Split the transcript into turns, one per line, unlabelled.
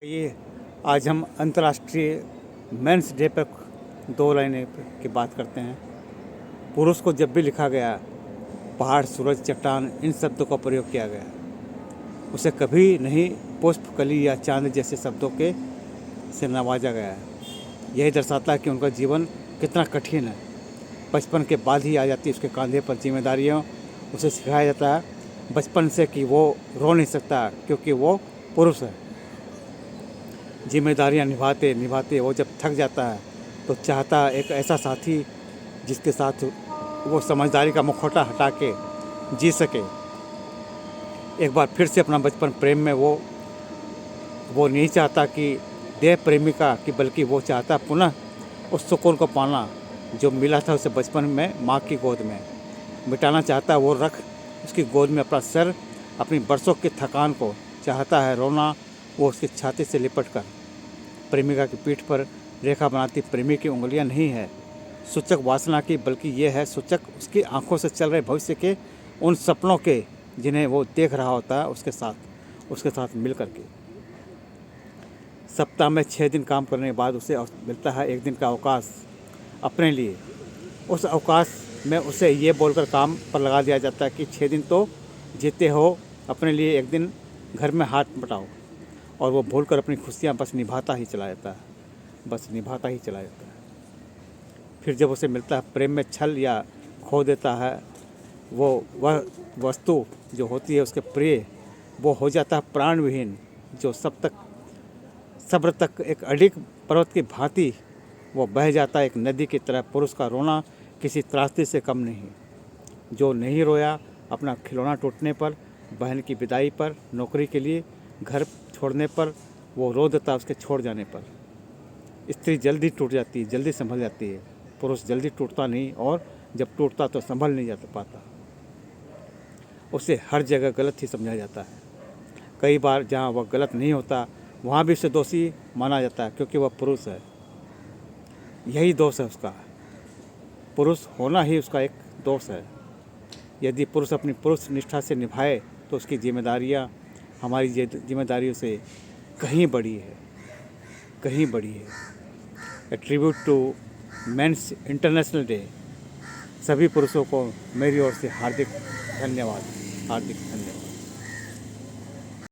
ये आज हम अंतर्राष्ट्रीय मेंस डे पर दो लाइनें की बात करते हैं। पुरुष को जब भी लिखा गया, पहाड़, सूरज, चट्टान, इन शब्दों का प्रयोग किया गया। उसे कभी नहीं पुष्प, कली या चांद जैसे शब्दों के से नवाजा गया है। यही दर्शाता है कि उनका जीवन कितना कठिन है। बचपन के बाद ही आ जाती है उसके कंधे पर जिम्मेदारियाँ। उसे सिखाया जाता है बचपन से कि वो रो नहीं सकता क्योंकि वो पुरुष है। जिम्मेदारियां निभाते निभाते वो जब थक जाता है तो चाहता है एक ऐसा साथी जिसके साथ वो समझदारी का मुखौटा हटा के जी सके। एक बार फिर से अपना बचपन प्रेम में वो नहीं चाहता कि देह प्रेमिका की, बल्कि वो चाहता पुनः उस सुकून को पाना जो मिला था उसे बचपन में माँ की गोद में। मिटाना चाहता है वो रख उसकी गोद में अपना सर, अपनी बरसों की थकान को। चाहता है रोना वो उसकी छाती से लिपट कर। प्रेमिका की पीठ पर रेखा बनाती प्रेमी की उंगलियां नहीं है सूचक वासना की, बल्कि ये है सूचक उसकी आंखों से चल रहे भविष्य के, उन सपनों के जिन्हें वो देख रहा होता है उसके साथ मिल कर के। सप्ताह में 6 दिन काम करने के बाद उसे मिलता है एक दिन का अवकाश अपने लिए। उस अवकाश में उसे ये बोलकर काम पर लगा दिया जाता है कि 6 दिन तो जीते हो, अपने लिए एक दिन घर में हाथ बटाओ। और वो भूलकर अपनी खुशियाँ बस निभाता ही चला जाता है। फिर जब उसे मिलता है प्रेम में छल या खो देता है वह वस्तु जो होती है उसके प्रिय, वो हो जाता है प्राण विहीन, जो सब्र तक एक अडिग पर्वत की भांति वो बह जाता है एक नदी की तरह। पुरुष का रोना किसी त्रासदी से कम नहीं। जो नहीं रोया अपना खिलौना टूटने पर, बहन की विदाई पर, नौकरी के लिए घर छोड़ने पर, वो रो देता उसके छोड़ जाने पर। स्त्री जल्दी टूट जाती है, जल्दी संभल जाती है। पुरुष जल्दी टूटता नहीं, और जब टूटता तो संभल नहीं जाता पाता। उसे हर जगह गलत ही समझा जाता है। कई बार जहाँ वह गलत नहीं होता वहाँ भी उसे दोषी माना जाता है, क्योंकि वह पुरुष है। यही दोष है उसका, पुरुष होना ही उसका एक दोष है। यदि पुरुष अपनी पुरुष निष्ठा से निभाए तो उसकी जिम्मेदारियाँ हमारी जिम्मेदारियों से कहीं बड़ी है। A tribute to men's international day. सभी पुरुषों को मेरी ओर से हार्दिक धन्यवाद।